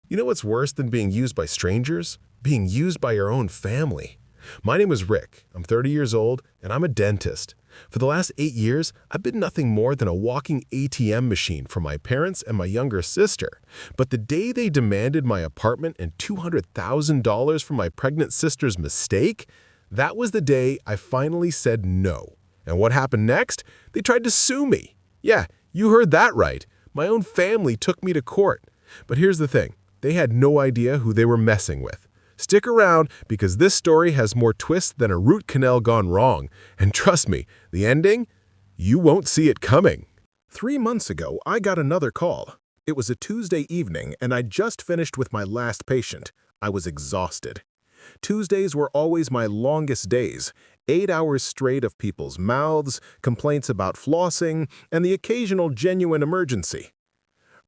You know what's worse than being used by strangers? Being used by your own family. My name is Rick. I'm 30 years old, and I'm a dentist. For the last 8 years, I've been nothing more than a walking ATM machine for my parents and my younger sister. But the day they demanded my apartment and $200,000 for my pregnant sister's mistake, that was the day I finally said no. And what happened next? They tried to sue me. Yeah, you heard that right. My own family took me to court. But here's the thing. They had no idea who they were messing with. Stick around because this story has more twists than a root canal gone wrong. And trust me, the ending? You won't see it coming. 3 months ago, I got another call. It was a Tuesday evening, and I'd just finished with my last patient. I was exhausted. Tuesdays were always my longest days. 8 hours straight of people's mouths, complaints about flossing, and the occasional genuine emergency.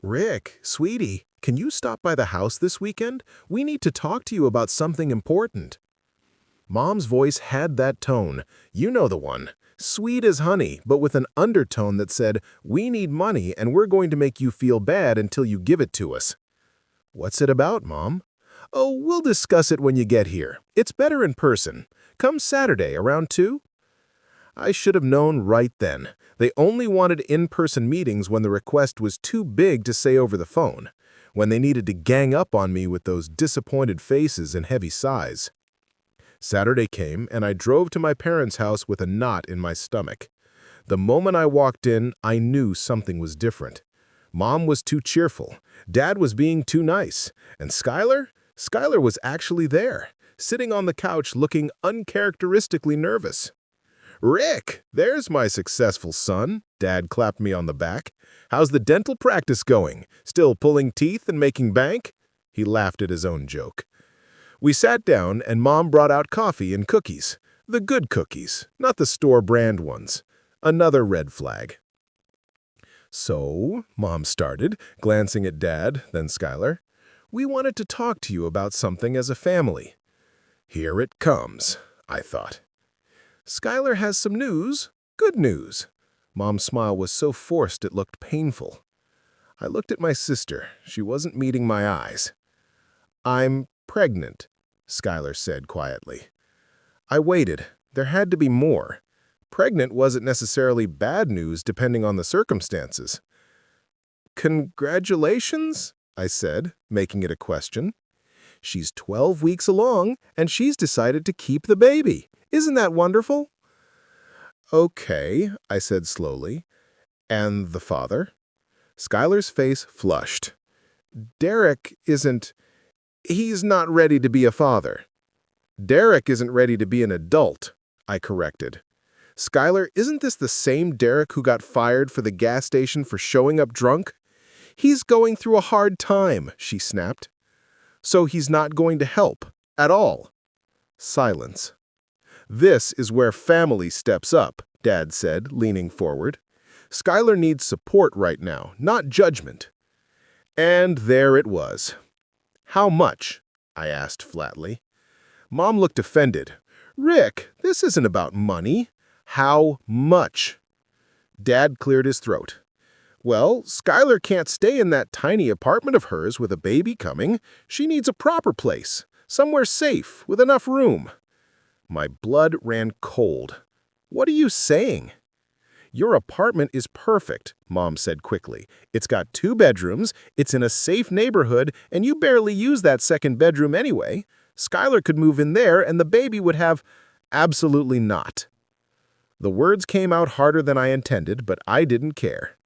Rick, sweetie, can you stop by the house this weekend? We need to talk to you about something important. Mom's voice had that tone. You know the one. Sweet as honey, but with an undertone that said, we need money and we're going to make you feel bad until you give it to us. What's it about, Mom? Oh, we'll discuss it when you get here. It's better in person. Come Saturday around 2. I should have known right then. They only wanted in-person meetings when the request was too big to say over the phone, when they needed to gang up on me with those disappointed faces and heavy sighs. Saturday came, and I drove to my parents' house with a knot in my stomach. The moment I walked in, I knew something was different. Mom was too cheerful, Dad was being too nice, and Skylar was actually there, sitting on the couch looking uncharacteristically nervous. Rick, there's my successful son, Dad clapped me on the back. How's the dental practice going? Still pulling teeth and making bank? He laughed at his own joke. We sat down and Mom brought out coffee and cookies. The good cookies, not the store brand ones. Another red flag. So, Mom started, glancing at Dad, then Skylar. We wanted to talk to you about something as a family. Here it comes, I thought. Skylar has some news. Good news. Mom's smile was so forced it looked painful. I looked at my sister. She wasn't meeting my eyes. I'm pregnant, Skylar said quietly. I waited. There had to be more. Pregnant wasn't necessarily bad news depending on the circumstances. Congratulations, I said, making it a question. She's 12 weeks along, and she's decided to keep the baby. Isn't that wonderful? Okay, I said slowly. And the father? Skylar's face flushed. Derek he's not ready to be a father. Derek isn't ready to be an adult, I corrected. Skylar, isn't this the same Derek who got fired for the gas station for showing up drunk? He's going through a hard time, she snapped. So he's not going to help, at all. Silence. This is where family steps up, Dad said, leaning forward. Skylar needs support right now, not judgment. And there it was. How much? I asked flatly. Mom looked offended. Rick, this isn't about money. How much? Dad cleared his throat. Well, Skylar can't stay in that tiny apartment of hers with a baby coming. She needs a proper place, somewhere safe, with enough room. My blood ran cold. What are you saying? Your apartment is perfect, Mom said quickly. It's got 2 bedrooms, it's in a safe neighborhood, and you barely use that second bedroom anyway. Skylar could move in there, and the baby would have... Absolutely not. The words came out harder than I intended, but I didn't care.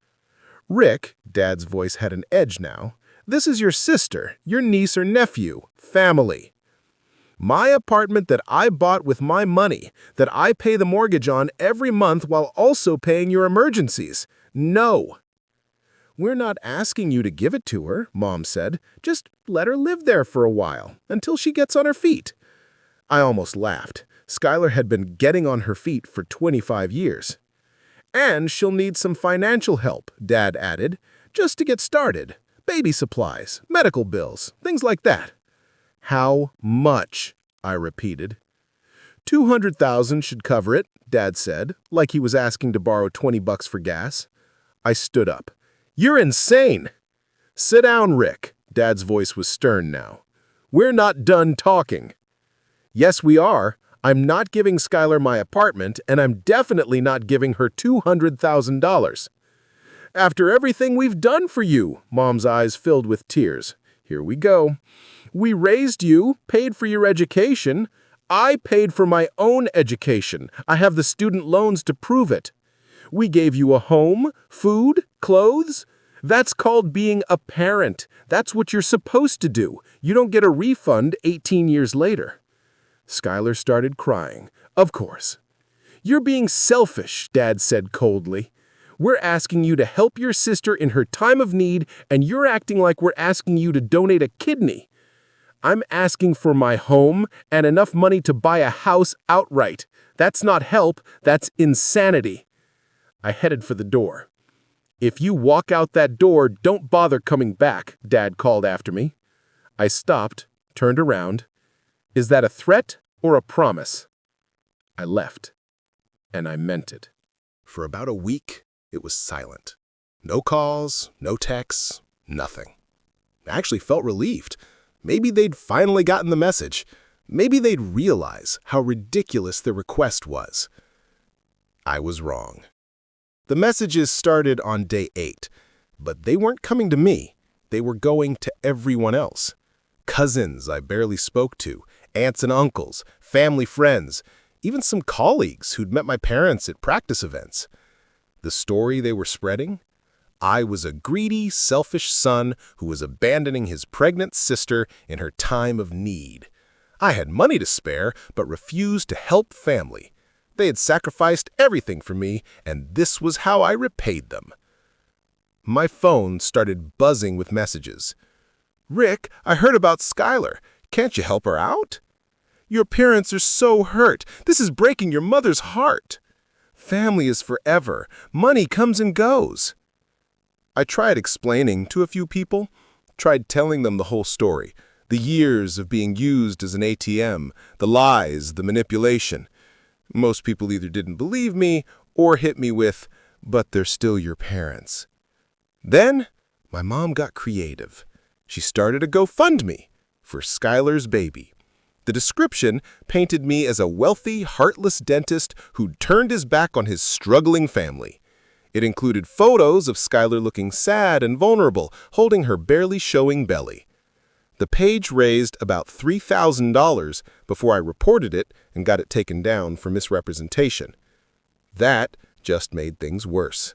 Rick, Dad's voice had an edge now, this is your sister, your niece or nephew, family. My apartment that I bought with my money, that I pay the mortgage on every month while also paying your emergencies. No. We're not asking you to give it to her, Mom said. Just let her live there for a while, until she gets on her feet. I almost laughed. Skylar had been getting on her feet for 25 years. And she'll need some financial help, Dad added, just to get started. Baby supplies, medical bills, things like that. How much? I repeated. $200,000 should cover it, Dad said, like he was asking to borrow $20 for gas. I stood up. You're insane! Sit down, Rick, Dad's voice was stern now. "We're not done talking." "Yes, we are. I'm not giving Skylar my apartment, and I'm definitely not giving her $200,000. "After everything we've done for you," Mom's eyes filled with tears. "Here we go. We raised you, paid for your education. I paid for my own education. I have the student loans to prove it. We gave you a home, food, clothes. That's called being a parent. That's what you're supposed to do. You don't get a refund 18 years later." Skylar started crying. "Of course." "You're being selfish," Dad said coldly. "We're asking you to help your sister in her time of need, and you're acting like we're asking you to donate a kidney. I'm asking for my home and enough money to buy a house outright. That's not help, that's insanity." I headed for the door. "If you walk out that door, don't bother coming back," Dad called after me. I stopped, turned around. "Is that a threat or a promise?" I left, and I meant it. For about a week, it was silent. No calls, no texts, nothing. I actually felt relieved. Maybe they'd finally gotten the message. Maybe they'd realize how ridiculous the request was. I was wrong. The messages started on day 8, but they weren't coming to me. They were going to everyone else. Cousins I barely spoke to, aunts and uncles, family friends, even some colleagues who'd met my parents at practice events. The story they were spreading? I was a greedy, selfish son who was abandoning his pregnant sister in her time of need. I had money to spare, but refused to help family. They had sacrificed everything for me, and this was how I repaid them. My phone started buzzing with messages. "Rick, I heard about Skylar. Can't you help her out? Your parents are so hurt. This is breaking your mother's heart. Family is forever. Money comes and goes." I tried explaining to a few people, tried telling them the whole story, the years of being used as an ATM, the lies, the manipulation. Most people either didn't believe me or hit me with, "But they're still your parents." Then, my mom got creative. She started a GoFundMe for Skylar's baby. The description painted me as a wealthy, heartless dentist who'd turned his back on his struggling family. It included photos of Skylar looking sad and vulnerable, holding her barely showing belly. The page raised about $3,000 before I reported it and got it taken down for misrepresentation. That just made things worse.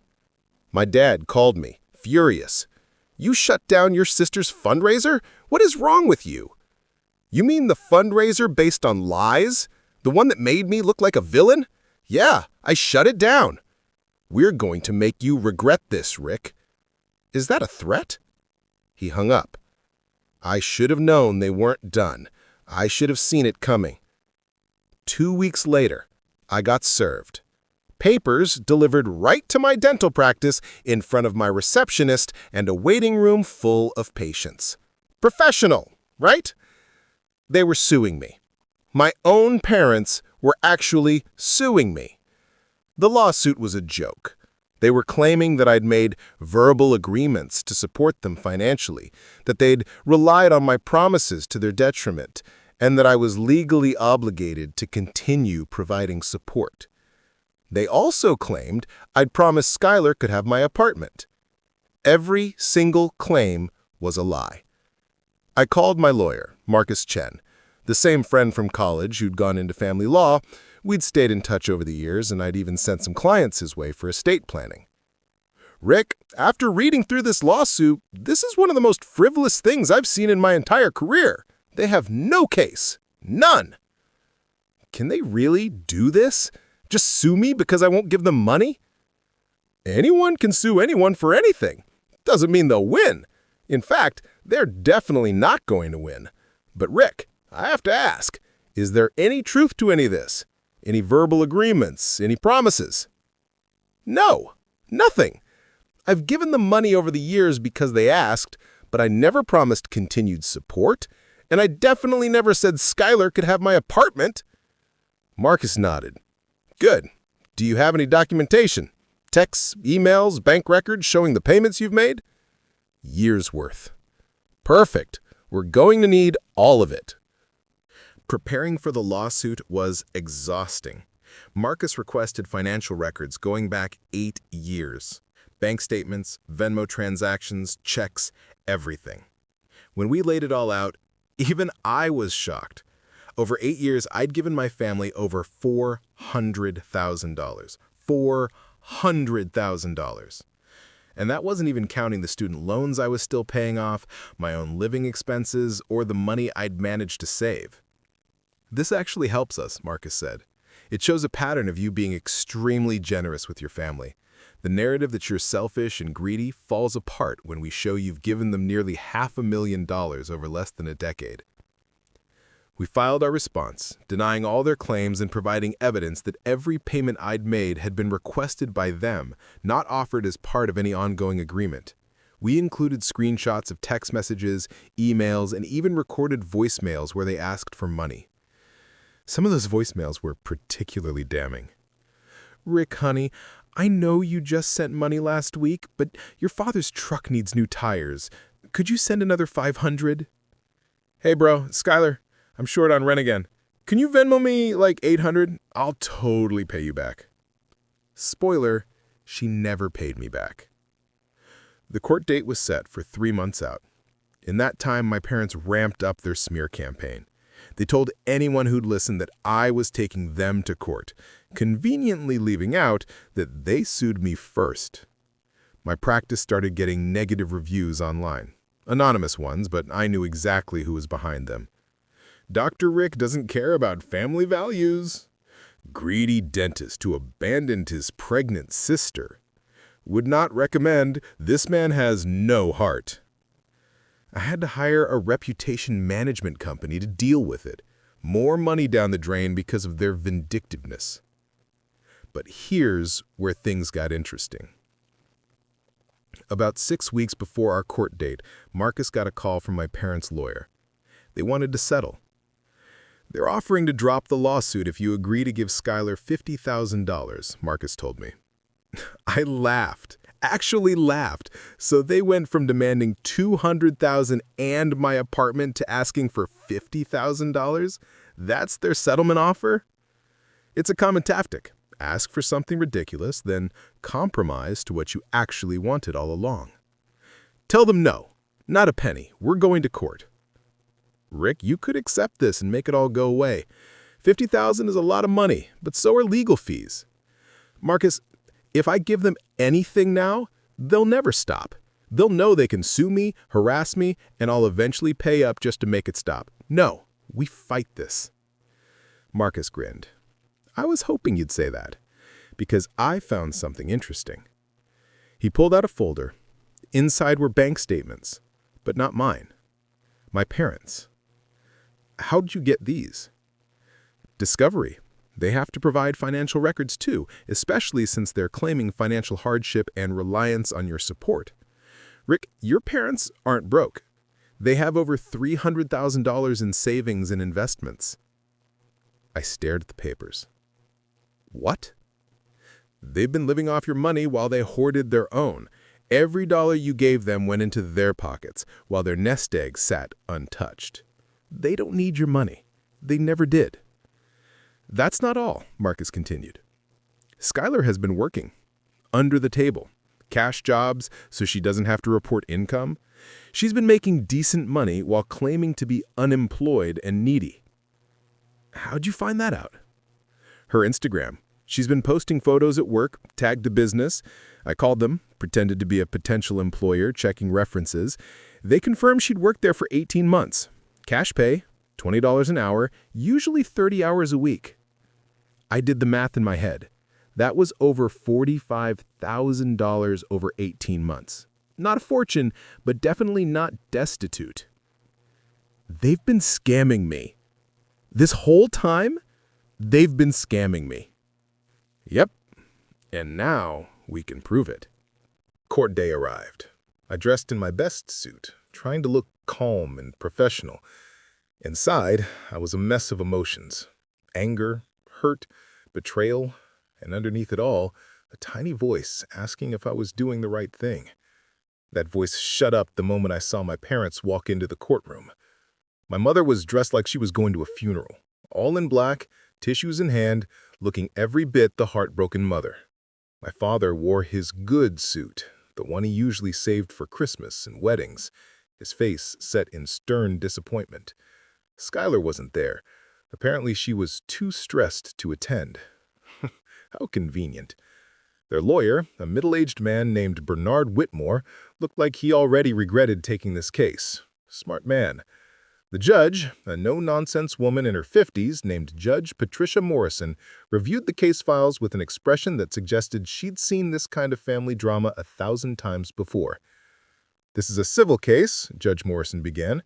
My dad called me, furious. "You shut down your sister's fundraiser? What is wrong with you?" "You mean the fundraiser based on lies? The one that made me look like a villain? Yeah, I shut it down. We're going to make you regret this, Rick." "Is that a threat?" He hung up. I should have known they weren't done. I should have seen it coming. 2 weeks later, I got served. Papers delivered right to my dental practice in front of my receptionist and a waiting room full of patients. Professional, right? They were suing me. My own parents were actually suing me. The lawsuit was a joke. They were claiming that I'd made verbal agreements to support them financially, that they'd relied on my promises to their detriment, and that I was legally obligated to continue providing support. They also claimed I'd promised Skylar could have my apartment. Every single claim was a lie. I called my lawyer, Marcus Chen, the same friend from college who'd gone into family law. We'd stayed in touch over the years, and I'd even sent some clients his way for estate planning. "Rick, after reading through this lawsuit, this is one of the most frivolous things I've seen in my entire career. They have no case. None." "Can they really do this? Just sue me because I won't give them money?" "Anyone can sue anyone for anything. Doesn't mean they'll win. In fact, they're definitely not going to win. But Rick, I have to ask, is there any truth to any of this? Any verbal agreements? Any promises?" "No, nothing. I've given them money over the years because they asked, but I never promised continued support, and I definitely never said Skylar could have my apartment." Marcus nodded. "Good. Do you have any documentation? Texts, emails, bank records showing the payments you've made?" "Years' worth. Perfect. We're going to need all of it. Preparing for the lawsuit was exhausting. Marcus requested financial records going back 8 years. Bank statements, Venmo transactions, checks, everything. When we laid it all out, even I was shocked. Over 8 years, I'd given my family over $400,000. $400,000. And that wasn't even counting the student loans I was still paying off, my own living expenses, or the money I'd managed to save. This actually helps us, Marcus said. It shows a pattern of you being extremely generous with your family. The narrative that you're selfish and greedy falls apart when we show you've given them nearly $500,000 over less than a decade. We filed our response, denying all their claims and providing evidence that every payment I'd made had been requested by them, not offered as part of any ongoing agreement. We included screenshots of text messages, emails, and even recorded voicemails where they asked for money. Some of those voicemails were particularly damning. "Rick, honey, I know you just sent money last week, but your father's truck needs new tires. Could you send another $500? Hey, bro, Skylar, I'm short on rent again. Can you Venmo me like $800? I'll totally pay you back." Spoiler, she never paid me back. The court date was set for 3 months out. In that time, my parents ramped up their smear campaign. They told anyone who'd listen that I was taking them to court, conveniently leaving out that they sued me first. My practice started getting negative reviews online. Anonymous ones, but I knew exactly who was behind them. "Dr. Rick doesn't care about family values." "Greedy dentist who abandoned his pregnant sister." "Would not recommend. This man has no heart." I had to hire a reputation management company to deal with it. More money down the drain because of their vindictiveness. But here's where things got interesting. About 6 weeks before our court date, Marcus got a call from my parents' lawyer. They wanted to settle. "They're offering to drop the lawsuit if you agree to give Skylar $50,000, Marcus told me. I laughed. Actually laughed. So they went from demanding $200,000 and my apartment to asking for $50,000? That's their settlement offer? It's a common tactic. Ask for something ridiculous, then compromise to what you actually wanted all along. Tell them no, not a penny. We're going to court. Rick, you could accept this and make it all go away. $50,000 is a lot of money, but so are legal fees. Marcus, if I give them anything now, they'll never stop. They'll know they can sue me, harass me, and I'll eventually pay up just to make it stop. No, we fight this." Marcus grinned. I was hoping you'd say that, because I found something interesting. He pulled out a folder. Inside were bank statements, but not mine. My parents. "How'd you get these?" "Discovery. They have to provide financial records too, especially since they're claiming financial hardship and reliance on your support. Rick, your parents aren't broke. They have over $300,000 in savings and investments." I stared at the papers. What? They've been living off your money while they hoarded their own. Every dollar you gave them went into their pockets, while their nest egg sat untouched. They don't need your money. They never did. "That's not all," Marcus continued. "Skylar has been working. Under the table. Cash jobs, so she doesn't have to report income. She's been making decent money while claiming to be unemployed and needy." "How'd you find that out?" "Her Instagram. She's been posting photos at work, tagged to business. I called them, pretended to be a potential employer, checking references. They confirmed she'd worked there for 18 months. Cash pay, $20 an hour, usually 30 hours a week." I did the math in my head. That was over $45,000 over 18 months. Not a fortune, but definitely not destitute. They've been scamming me. This whole time, they've been scamming me. Yep, and now we can prove it. Court day arrived. I dressed in my best suit, trying to look calm and professional. Inside, I was a mess of emotions. Anger, hurt, betrayal, and underneath it all, a tiny voice asking if I was doing the right thing. That voice shut up the moment I saw my parents walk into the courtroom. My mother was dressed like she was going to a funeral, all in black, tissues in hand, looking every bit the heartbroken mother. My father wore his good suit, the one he usually saved for Christmas and weddings, his face set in stern disappointment. Skylar wasn't there. Apparently she was too stressed to attend. How convenient. Their lawyer, a middle-aged man named Bernard Whitmore, looked like he already regretted taking this case. Smart man. The judge, a no-nonsense woman in her 50s named Judge Patricia Morrison, reviewed the case files with an expression that suggested she'd seen this kind of family drama 1,000 times before. "This is a civil case," Judge Morrison began,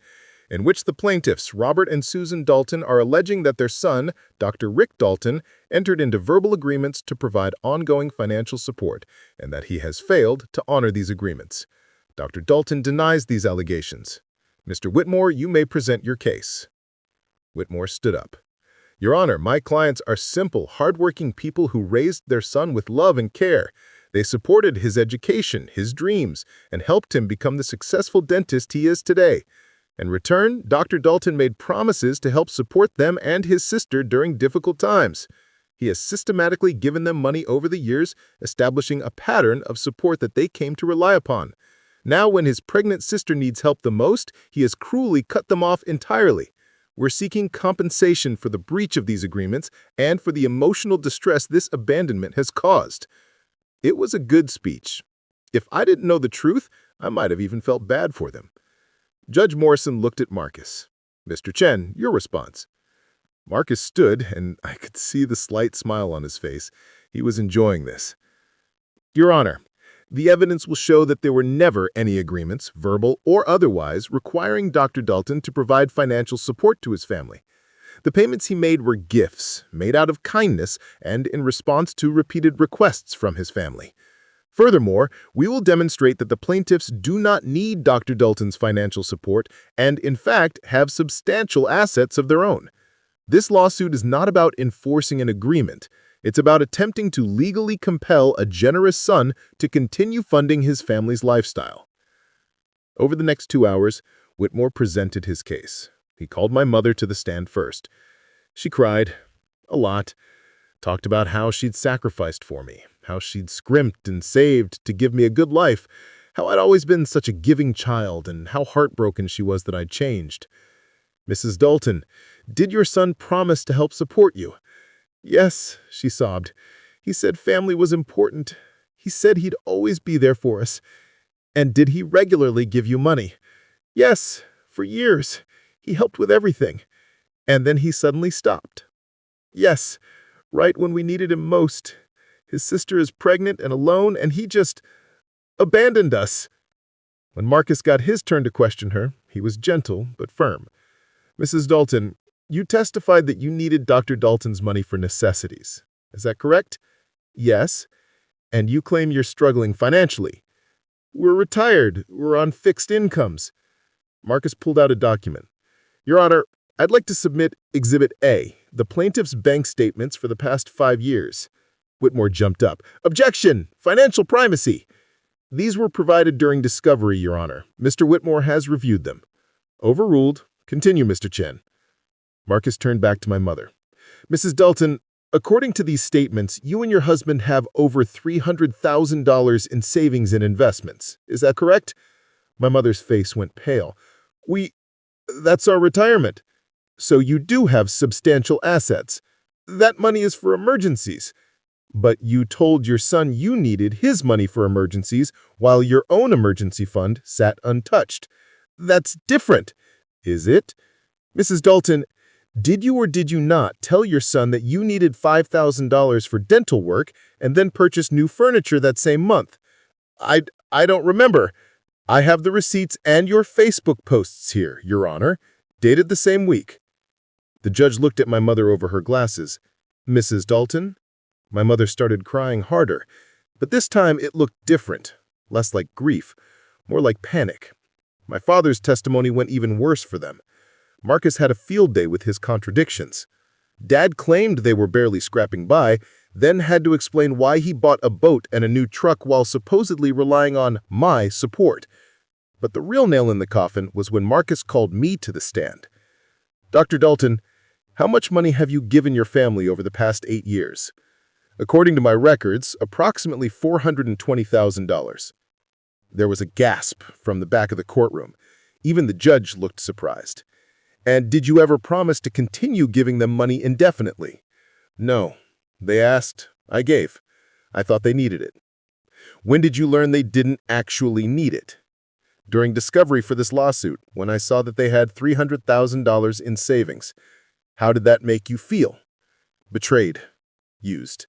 "in which the plaintiffs, Robert and Susan Dalton, are alleging that their son, Dr. Rick Dalton, entered into verbal agreements to provide ongoing financial support, and that he has failed to honor these agreements. Dr. Dalton denies these allegations. Mr. Whitmore, you may present your case." Whitmore stood up. "Your Honor, my clients are simple, hardworking people who raised their son with love and care. They supported his education, his dreams, and helped him become the successful dentist he is today. In return, Dr. Dalton made promises to help support them and his sister during difficult times. He has systematically given them money over the years, establishing a pattern of support that they came to rely upon. Now, when his pregnant sister needs help the most, he has cruelly cut them off entirely. We're seeking compensation for the breach of these agreements and for the emotional distress this abandonment has caused." It was a good speech. If I didn't know the truth, I might have even felt bad for them. Judge Morrison looked at Marcus. "Mr. Chen, your response." Marcus stood, and I could see the slight smile on his face. He was enjoying this. "Your Honor, the evidence will show that there were never any agreements, verbal or otherwise, requiring Dr. Dalton to provide financial support to his family. The payments he made were gifts, made out of kindness and in response to repeated requests from his family. Furthermore, we will demonstrate that the plaintiffs do not need Dr. Dalton's financial support and, in fact, have substantial assets of their own. This lawsuit is not about enforcing an agreement. It's about attempting to legally compel a generous son to continue funding his family's lifestyle." Over the next 2 hours, Whitmore presented his case. He called my mother to the stand first. She cried, a lot, talked about how she'd sacrificed for me, how she'd scrimped and saved to give me a good life, how I'd always been such a giving child, and how heartbroken she was that I'd changed. "Mrs. Dalton, did your son promise to help support you?" "Yes," she sobbed. "He said family was important. He said he'd always be there for us." "And did he regularly give you money?" "Yes, for years. He helped with everything." "And then he suddenly stopped?" "Yes, right when we needed him most. His sister is pregnant and alone, and he just abandoned us." When Marcus got his turn to question her, he was gentle but firm. "Mrs. Dalton, you testified that you needed Dr. Dalton's money for necessities. Is that correct?" "Yes." "And you claim you're struggling financially." "We're retired. We're on fixed incomes." Marcus pulled out a document. "Your Honor, I'd like to submit Exhibit A, the plaintiff's bank statements for the past 5 years. Whitmore jumped up. "Objection! Financial primacy!" "These were provided during discovery, Your Honor. Mr. Whitmore has reviewed them." "Overruled. Continue, Mr. Chen." Marcus turned back to my mother. "Mrs. Dalton, according to these statements, you and your husband have over $300,000 in savings and investments. Is that correct?" My mother's face went pale. That's our retirement." "So you do have substantial assets. That money is for emergencies." "But you told your son you needed his money for emergencies, while your own emergency fund sat untouched." "That's different." "Is it?" "Mrs. Dalton, did you or did you not tell your son that you needed $5,000 for dental work and then purchase new furniture that same month?" I don't remember." "I have the receipts and your Facebook posts here, Your Honor, dated the same week." The judge looked at my mother over her glasses. "Mrs. Dalton?" My mother started crying harder, but this time it looked different, less like grief, more like panic. My father's testimony went even worse for them. Marcus had a field day with his contradictions. Dad claimed they were barely scrapping by, then had to explain why he bought a boat and a new truck while supposedly relying on my support. But the real nail in the coffin was when Marcus called me to the stand. "Dr. Dalton, how much money have you given your family over the past 8 years?" According to my records, approximately $420,000. There was a gasp from the back of the courtroom. Even the judge looked surprised. "And did you ever promise to continue giving them money indefinitely?" "No. They asked. I gave. I thought they needed it." "When did you learn they didn't actually need it?" "During discovery for this lawsuit, when I saw that they had $300,000 in savings." "How did that make you feel?" "Betrayed. Used.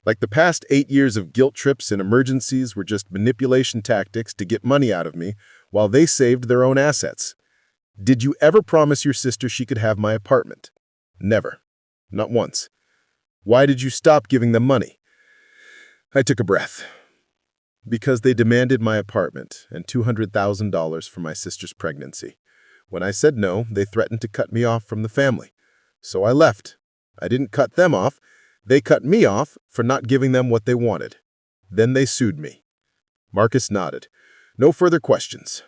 Like the past 8 years of guilt trips and emergencies were just manipulation tactics to get money out of me while they saved their own assets." "Did you ever promise your sister she could have my apartment?" "Never. Not once." "Why did you stop giving them money?" I took a breath. "Because they demanded my apartment and $200,000 for my sister's pregnancy. When I said no, they threatened to cut me off from the family. So I left. I didn't cut them off. They cut me off for not giving them what they wanted. Then they sued me." Marcus nodded. "No further questions."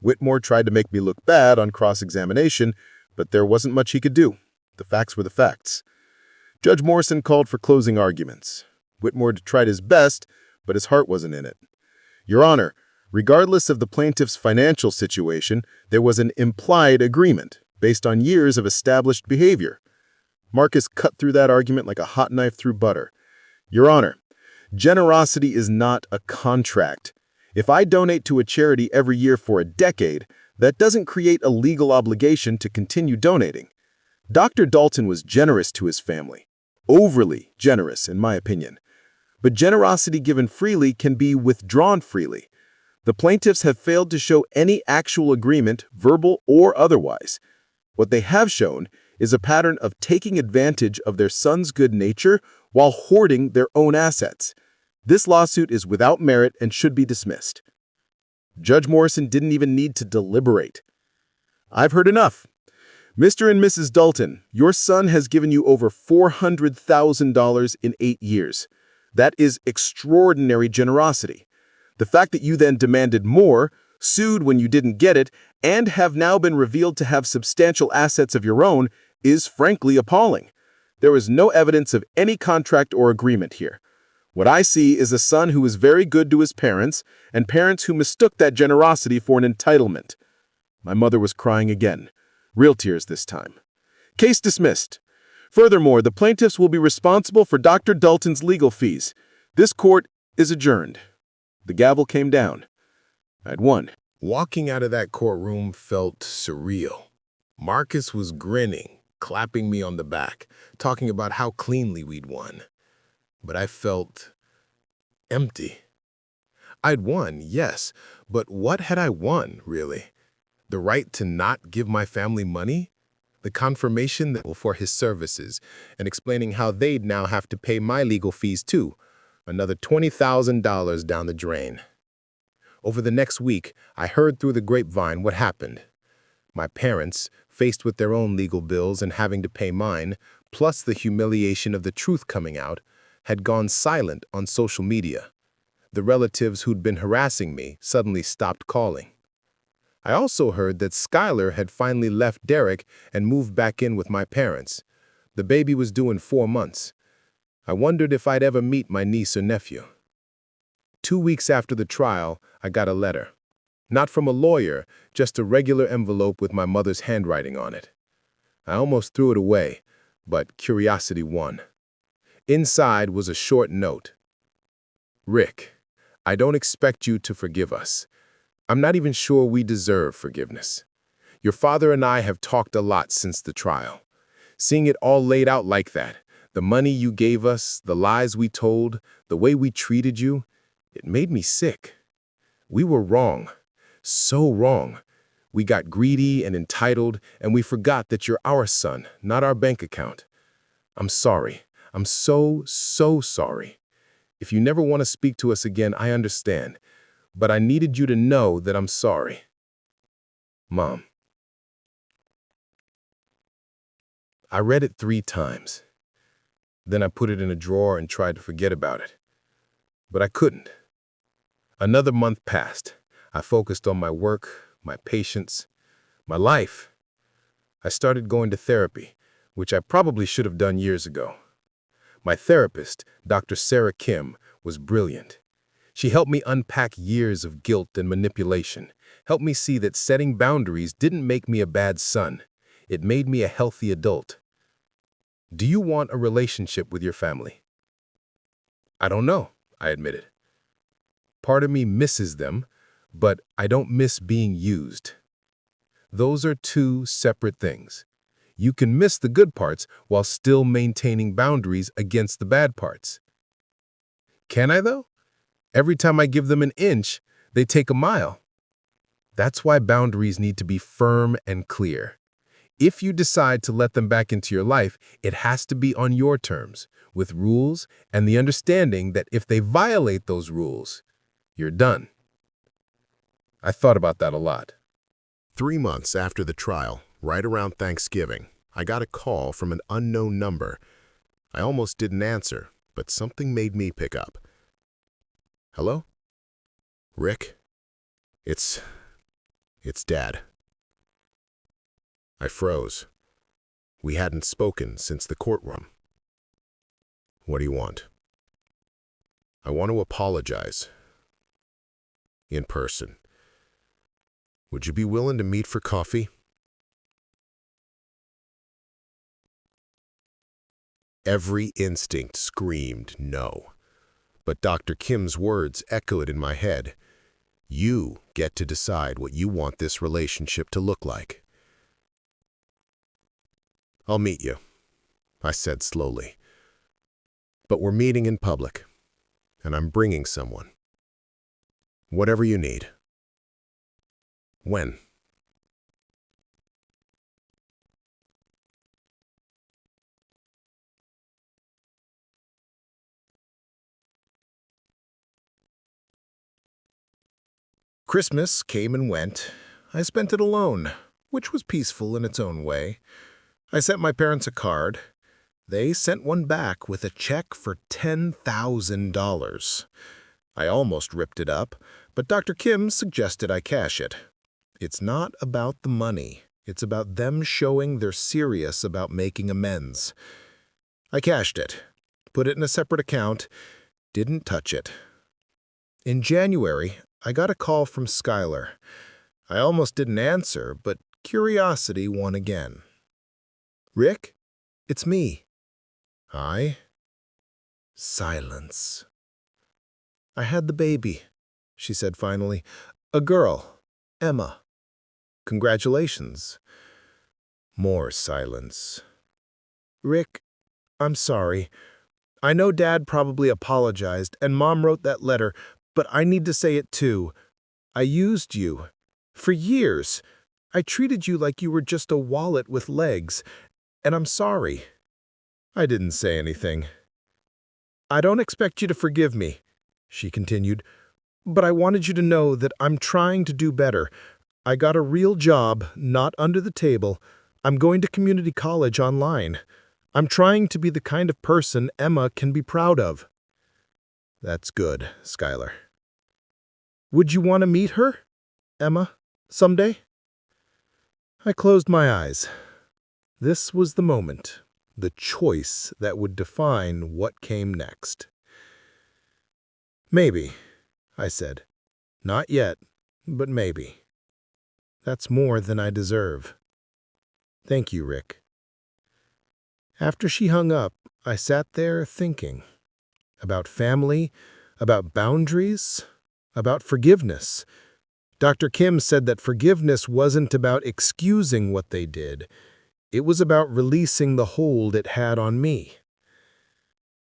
Whitmore tried to make me look bad on cross-examination, but there wasn't much he could do. The facts were the facts. Judge Morrison called for closing arguments. Whitmore tried his best, but his heart wasn't in it. "Your Honor, regardless of the plaintiff's financial situation, there was an implied agreement based on years of established behavior." Marcus cut through that argument like a hot knife through butter. "Your Honor, generosity is not a contract. If I donate to a charity every year for a decade, that doesn't create a legal obligation to continue donating. Dr. Dalton was generous to his family. Overly generous, in my opinion. But generosity given freely can be withdrawn freely. The plaintiffs have failed to show any actual agreement, verbal or otherwise. What they have shown is a pattern of taking advantage of their son's good nature while hoarding their own assets. This lawsuit is without merit and should be dismissed." Judge Morrison didn't even need to deliberate. "I've heard enough. Mr. and Mrs. Dalton, your son has given you over $400,000 in 8 years. That is extraordinary generosity. The fact that you then demanded more, sued when you didn't get it, and have now been revealed to have substantial assets of your own is frankly appalling. There is no evidence of any contract or agreement here. What I see is a son who is very good to his parents, and parents who mistook that generosity for an entitlement." My mother was crying again. Real tears this time. "Case dismissed. Furthermore, the plaintiffs will be responsible for Dr. Dalton's legal fees. This court is adjourned." The gavel came down. I'd won. Walking out of that courtroom felt surreal. Marcus was grinning, clapping me on the back, talking about how cleanly we'd won. But I felt empty. I'd won, yes, but what had I won, really? The right to not give my family money? The confirmation that for his services, and explaining how they'd now have to pay my legal fees too. Another $20,000 down the drain. Over the next week, I heard through the grapevine what happened. My parents, faced with their own legal bills and having to pay mine, plus the humiliation of the truth coming out, had gone silent on social media. The relatives who'd been harassing me suddenly stopped calling. I also heard that Skylar had finally left Derek and moved back in with my parents. The baby was due in 4 months. I wondered if I'd ever meet my niece or nephew. 2 weeks after the trial, I got a letter. Not from a lawyer, just a regular envelope with my mother's handwriting on it. I almost threw it away, but curiosity won. Inside was a short note. "Rick, I don't expect you to forgive us. I'm not even sure we deserve forgiveness. Your father and I have talked a lot since the trial. Seeing it all laid out like that, the money you gave us, the lies we told, the way we treated you, it made me sick. We were wrong. So wrong. We got greedy and entitled, and we forgot that you're our son, not our bank account. I'm sorry. I'm so sorry. If you never want to speak to us again, I understand. But I needed you to know that I'm sorry. Mom." I read it 3 times. Then I put it in a drawer and tried to forget about it. But I couldn't. Another month passed. I focused on my work, my patients, my life. I started going to therapy, which I probably should have done years ago. My therapist, Dr. Sarah Kim, was brilliant. She helped me unpack years of guilt and manipulation, helped me see that setting boundaries didn't make me a bad son. It made me a healthy adult. Do you want a relationship with your family? I don't know, I admitted. Part of me misses them, but I don't miss being used. Those are two separate things. You can miss the good parts while still maintaining boundaries against the bad parts. Can I, though? Every time I give them an inch, they take a mile. That's why boundaries need to be firm and clear. If you decide to let them back into your life, it has to be on your terms, with rules and the understanding that if they violate those rules, you're done. I thought about that a lot. 3 months after the trial, right around Thanksgiving, I got a call from an unknown number. I almost didn't answer, but something made me pick up. Hello? Rick? It's Dad. I froze. We hadn't spoken since the courtroom. What do you want? I want to apologize. In person. Would you be willing to meet for coffee? Every instinct screamed no. But Dr. Kim's words echoed in my head. You get to decide what you want this relationship to look like. I'll meet you, I said slowly. But we're meeting in public, and I'm bringing someone. Whatever you need. When? Christmas came and went. I spent it alone, which was peaceful in its own way. I sent my parents a card. They sent one back with a check for $10,000. I almost ripped it up, but Dr. Kim suggested I cash it. It's not about the money. It's about them showing they're serious about making amends. I cashed it, put it in a separate account, didn't touch it. In January, I got a call from Skylar. I almost didn't answer, but curiosity won again. Rick, it's me. Hi. Silence. I had the baby, she said finally. A girl, Emma. Congratulations. More silence. Rick, I'm sorry. I know Dad probably apologized, and Mom wrote that letter, but I need to say it too. I used you. For years. I treated you like you were just a wallet with legs, and I'm sorry. I didn't say anything. I don't expect you to forgive me, she continued, but I wanted you to know that I'm trying to do better. I got a real job, not under the table. I'm going to community college online. I'm trying to be the kind of person Emma can be proud of. That's good, Skylar. Would you want to meet her, Emma, someday? I closed my eyes. This was the moment, the choice that would define what came next. Maybe, I said. Not yet, but maybe. That's more than I deserve. Thank you, Rick. After she hung up, I sat there thinking about family, about boundaries, about forgiveness. Dr. Kim said that forgiveness wasn't about excusing what they did. It was about releasing the hold it had on me.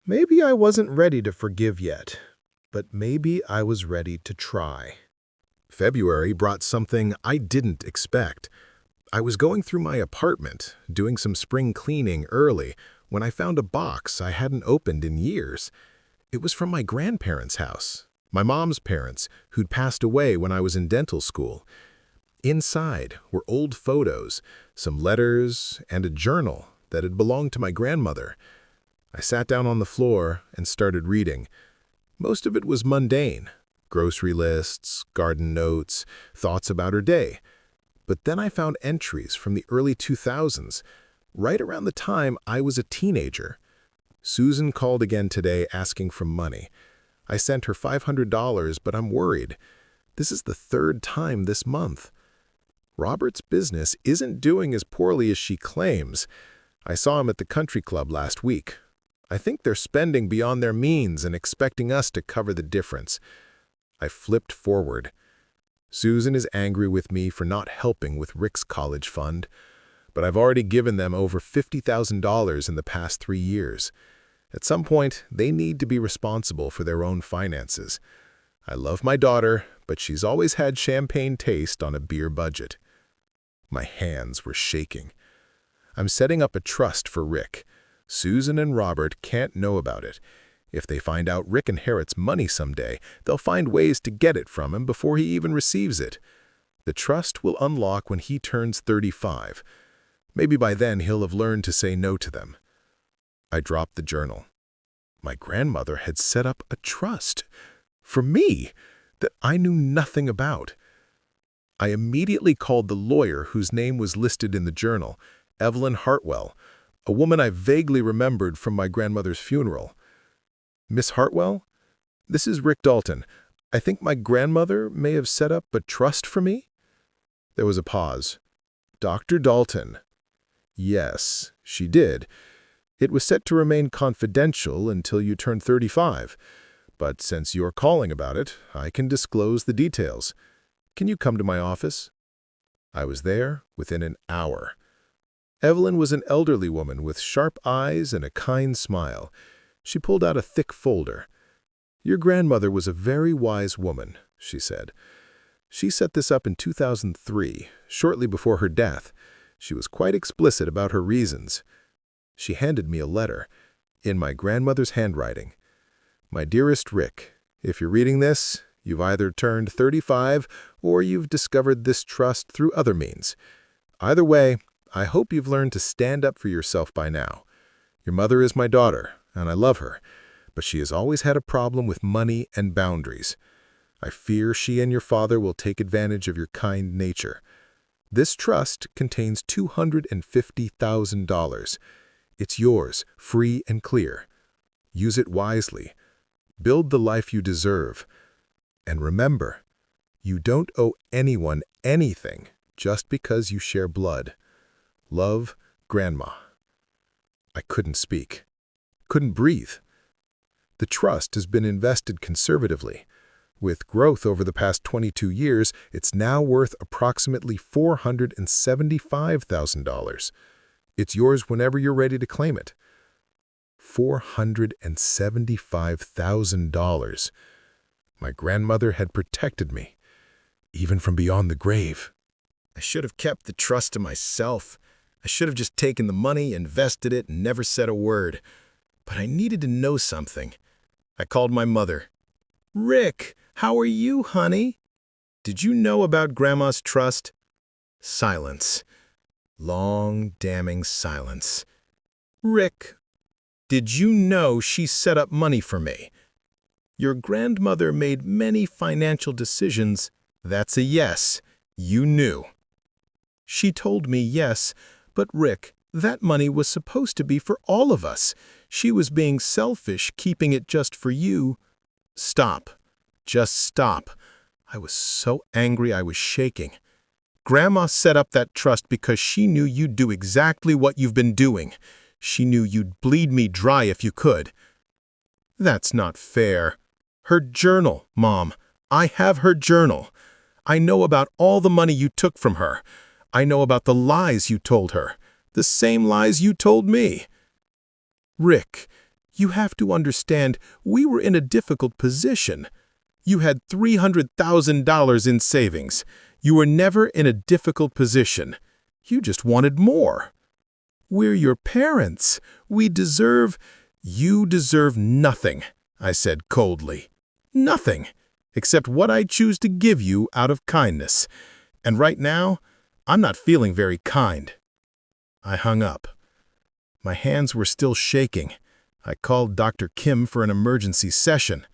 Maybe I wasn't ready to forgive yet, but maybe I was ready to try. February brought something I didn't expect. I was going through my apartment, doing some spring cleaning early, when I found a box I hadn't opened in years. It was from my grandparents' house, my mom's parents, who'd passed away when I was in dental school. Inside were old photos, some letters, and a journal that had belonged to my grandmother. I sat down on the floor and started reading. Most of it was mundane. Grocery lists, garden notes, thoughts about her day. But then I found entries from the early 2000s, right around the time I was a teenager. Susan called again today asking for money. I sent her $500, but I'm worried. This is the third time this month. Robert's business isn't doing as poorly as she claims. I saw him at the country club last week. I think they're spending beyond their means and expecting us to cover the difference. I flipped forward. Susan is angry with me for not helping with Rick's college fund, but I've already given them over $50,000 in the past 3 years. At some point, they need to be responsible for their own finances. I love my daughter, but she's always had champagne taste on a beer budget. My hands were shaking. I'm setting up a trust for Rick. Susan and Robert can't know about it. If they find out Rick inherits money someday, they'll find ways to get it from him before he even receives it. The trust will unlock when he turns 35. Maybe by then he'll have learned to say no to them. I dropped the journal. My grandmother had set up a trust for me that I knew nothing about. I immediately called the lawyer whose name was listed in the journal, Evelyn Hartwell, a woman I vaguely remembered from my grandmother's funeral. Miss Hartwell? This is Rick Dalton. I think my grandmother may have set up a trust for me? There was a pause. Dr. Dalton. Yes, she did. It was set to remain confidential until you turn 35. But since you're calling about it, I can disclose the details. Can you come to my office? I was there within an hour. Evelyn was an elderly woman with sharp eyes and a kind smile. She pulled out a thick folder. Your grandmother was a very wise woman, she said. She set this up in 2003, shortly before her death. She was quite explicit about her reasons. She handed me a letter, in my grandmother's handwriting. My dearest Rick, if you're reading this, you've either turned 35 or you've discovered this trust through other means. Either way, I hope you've learned to stand up for yourself by now. Your mother is my daughter, and I love her, but she has always had a problem with money and boundaries. I fear she and your father will take advantage of your kind nature. This trust contains $250,000. It's yours, free and clear. Use it wisely. Build the life you deserve. And remember, you don't owe anyone anything just because you share blood. Love, Grandma. I couldn't speak. Couldn't breathe. The trust has been invested conservatively. With growth over the past 22 years, it's now worth approximately $475,000. It's yours whenever you're ready to claim it. $475,000. My grandmother had protected me, even from beyond the grave. I should have kept the trust to myself. I should have just taken the money, invested it, and never said a word. But I needed to know something. I called my mother. Rick, how are you, honey? Did you know about Grandma's trust? Silence. Long, damning silence. Rick, did you know she set up money for me? Your grandmother made many financial decisions. That's a yes. You knew. She told me yes, but Rick, that money was supposed to be for all of us. She was being selfish, keeping it just for you. Stop. Just stop. I was so angry I was shaking. Grandma set up that trust because she knew you'd do exactly what you've been doing. She knew you'd bleed me dry if you could. That's not fair. Her journal, Mom. I have her journal. I know about all the money you took from her. I know about the lies you told her. The same lies you told me. Rick, you have to understand, we were in a difficult position. You had $300,000 in savings. You were never in a difficult position. You just wanted more. We're your parents. We deserve... You deserve nothing, I said coldly. Nothing, except what I choose to give you out of kindness. And right now, I'm not feeling very kind. I hung up. My hands were still shaking. I called Dr. Kim for an emergency session.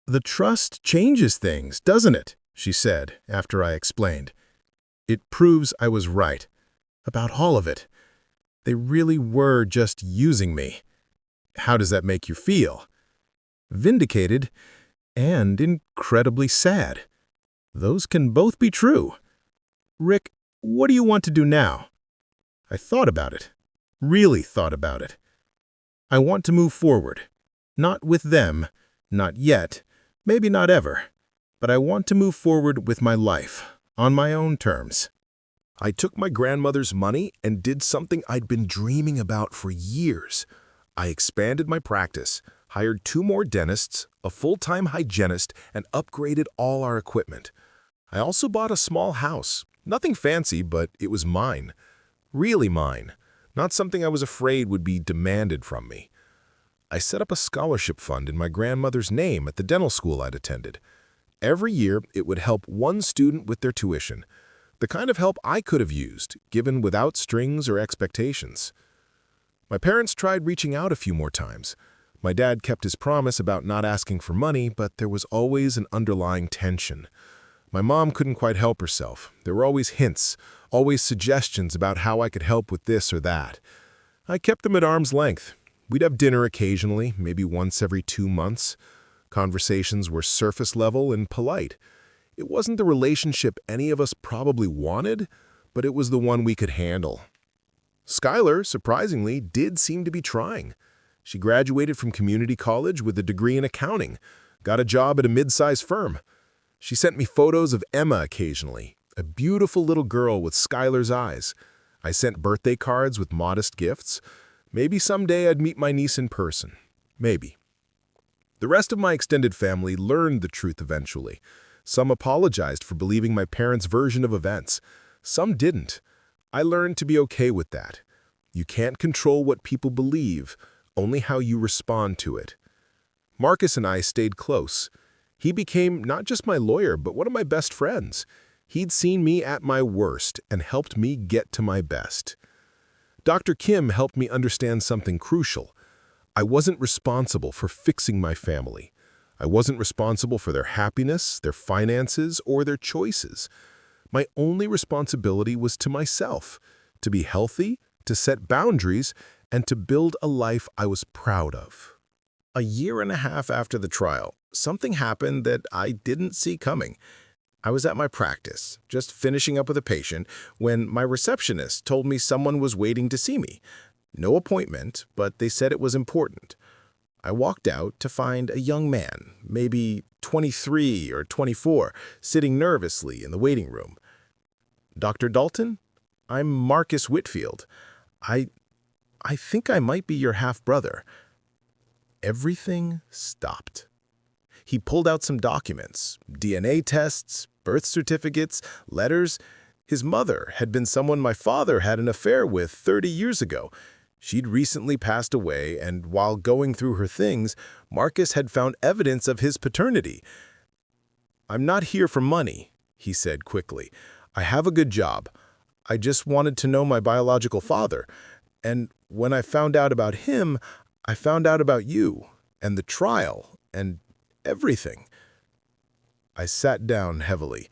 "The trust changes things, doesn't it?" she said after I explained. "It proves I was right. About all of it. They really were just using me." "How does that make you feel?" "Vindicated and incredibly sad. Those can both be true." "Rick, what do you want to do now?" I thought about it. Really thought about it. "I want to move forward. Not with them, not yet, maybe not ever. But I want to move forward with my life, on my own terms." I took my grandmother's money and did something I'd been dreaming about for years. I expanded my practice, hired 2 more dentists, a full-time hygienist, and upgraded all our equipment. I also bought a small house. Nothing fancy, but it was mine. Really mine. Not something I was afraid would be demanded from me. I set up a scholarship fund in my grandmother's name at the dental school I'd attended. Every year, it would help one student with their tuition. The kind of help I could have used, given without strings or expectations. My parents tried reaching out a few more times. My dad kept his promise about not asking for money, but there was always an underlying tension. My mom couldn't quite help herself. There were always hints, always suggestions about how I could help with this or that. I kept them at arm's length. We'd have dinner occasionally, maybe once every 2 months. Conversations were surface level and polite. It wasn't the relationship any of us probably wanted, but it was the one we could handle. Skylar, surprisingly, did seem to be trying. She graduated from community college with a degree in accounting, got a job at a mid-sized firm. She sent me photos of Emma occasionally, a beautiful little girl with Skylar's eyes. I sent birthday cards with modest gifts. Maybe someday I'd meet my niece in person. Maybe. The rest of my extended family learned the truth eventually. Some apologized for believing my parents' version of events. Some didn't. I learned to be okay with that. You can't control what people believe, only how you respond to it. Marcus and I stayed close. He became not just my lawyer, but one of my best friends. He'd seen me at my worst and helped me get to my best. Dr. Kim helped me understand something crucial. I wasn't responsible for fixing my family. I wasn't responsible for their happiness, their finances, or their choices. My only responsibility was to myself, to be healthy, to set boundaries, and to build a life I was proud of. A year and a half after the trial, something happened that I didn't see coming. I was at my practice, just finishing up with a patient, when my receptionist told me someone was waiting to see me. No appointment, but they said it was important. I walked out to find a young man, maybe 23 or 24, sitting nervously in the waiting room. "Dr. Dalton? I'm Marcus Whitfield. I think I might be your half-brother." Everything stopped. He pulled out some documents, DNA tests, birth certificates, letters. His mother had been someone my father had an affair with 30 years ago. She'd recently passed away, and while going through her things, Marcus had found evidence of his paternity. "I'm not here for money," he said quickly. "I have a good job. I just wanted to know my biological father. And when I found out about him, I found out about you, and the trial, and everything." I sat down heavily.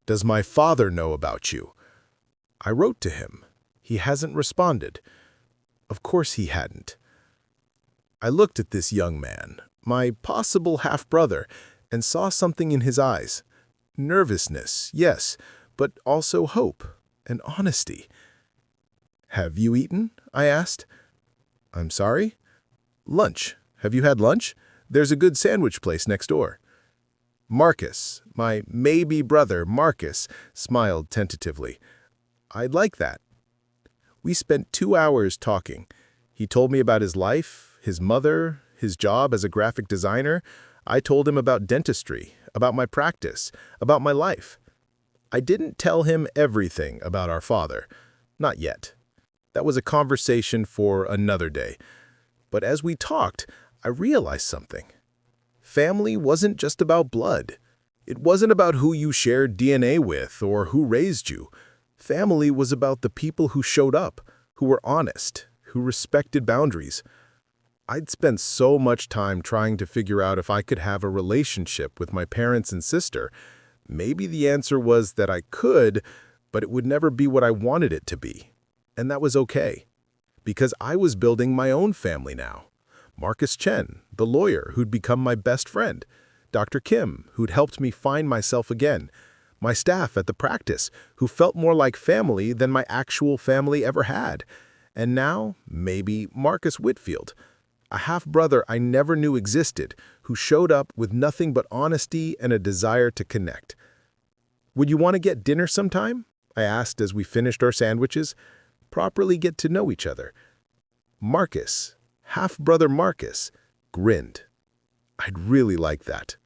"Does my father know about you?" "I wrote to him. He hasn't responded." Of course he hadn't. I looked at this young man, my possible half-brother, and saw something in his eyes. Nervousness, yes, but also hope and honesty. "Have you eaten?" I asked. "I'm sorry?" "Lunch. Have you had lunch? There's a good sandwich place next door." Marcus, my maybe brother Marcus, smiled tentatively. "I'd like that." We spent 2 hours talking. He told me about his life, his mother, his job as a graphic designer. I told him about dentistry, about my practice, about my life. I didn't tell him everything about our father. Not yet. That was a conversation for another day. But as we talked, I realized something. Family wasn't just about blood. It wasn't about who you shared DNA with or who raised you. Family was about the people who showed up, who were honest, who respected boundaries. I'd spent so much time trying to figure out if I could have a relationship with my parents and sister. Maybe the answer was that I could, but it would never be what I wanted it to be. And that was okay, because I was building my own family now. Marcus Chen, the lawyer who'd become my best friend. Dr. Kim, who'd helped me find myself again. My staff at the practice, who felt more like family than my actual family ever had. And now, maybe Marcus Whitfield, a half-brother I never knew existed, who showed up with nothing but honesty and a desire to connect. "Would you want to get dinner sometime?" I asked as we finished our sandwiches. Properly get to know each other. Marcus, half-brother Marcus, grinned. I'd really like that.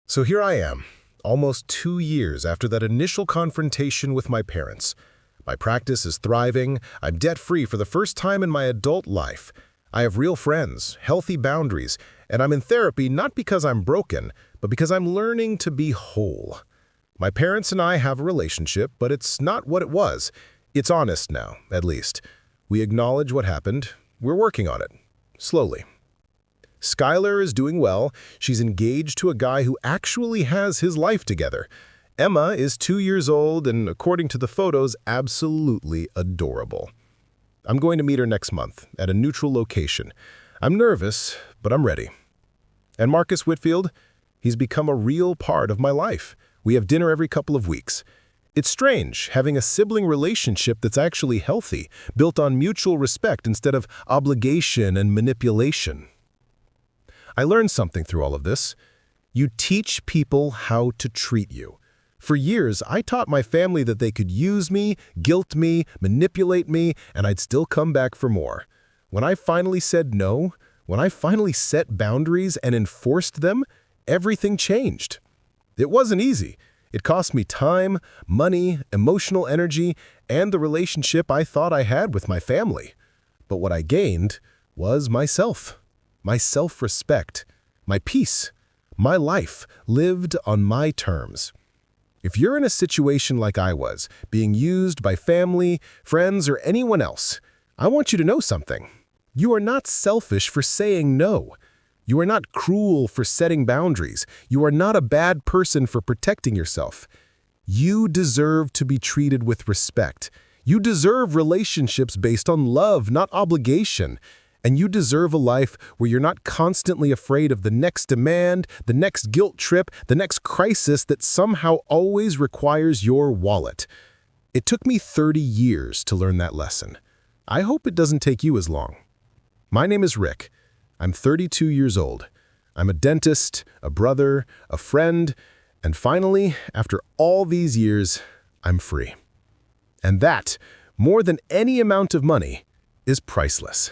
So here I am, almost 2 years after that initial confrontation with my parents. My practice is thriving, I'm debt-free for the first time in my adult life. I have real friends, healthy boundaries, and I'm in therapy not because I'm broken, but because I'm learning to be whole. My parents and I have a relationship, but it's not what it was. It's honest now, at least. We acknowledge what happened. We're working on it. Slowly. Skylar is doing well. She's engaged to a guy who actually has his life together. Emma is 2 years old and, according to the photos, absolutely adorable. I'm going to meet her next month at a neutral location. I'm nervous, but I'm ready. And Marcus Whitfield, he's become a real part of my life. We have dinner every couple of weeks. It's strange having a sibling relationship that's actually healthy, built on mutual respect instead of obligation and manipulation. I learned something through all of this. You teach people how to treat you. For years, I taught my family that they could use me, guilt me, manipulate me, and I'd still come back for more. When I finally said no, when I finally set boundaries and enforced them, everything changed. It wasn't easy. It cost me time, money, emotional energy, and the relationship I thought I had with my family. But what I gained was myself, my self-respect, my peace, my life lived on my terms. If you're in a situation like I was, being used by family, friends, or anyone else, I want you to know something. You are not selfish for saying no. You are not cruel for setting boundaries. You are not a bad person for protecting yourself. You deserve to be treated with respect. You deserve relationships based on love, not obligation. And you deserve a life where you're not constantly afraid of the next demand, the next guilt trip, the next crisis that somehow always requires your wallet. It took me 30 years to learn that lesson. I hope it doesn't take you as long. My name is Rick. I'm 32 years old. I'm a dentist, a brother, a friend, and finally, after all these years, I'm free. And that, more than any amount of money, is priceless.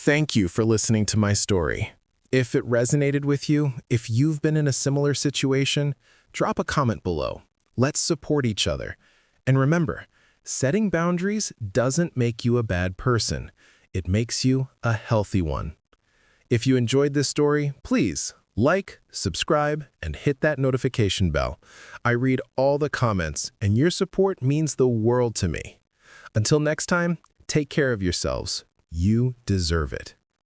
Thank you for listening to my story. If it resonated with you, if you've been in a similar situation, drop a comment below. Let's support each other. And remember, setting boundaries doesn't make you a bad person. It makes you a healthy one. If you enjoyed this story, please like, subscribe, and hit that notification bell. I read all the comments, and your support means the world to me. Until next time, take care of yourselves. You deserve it.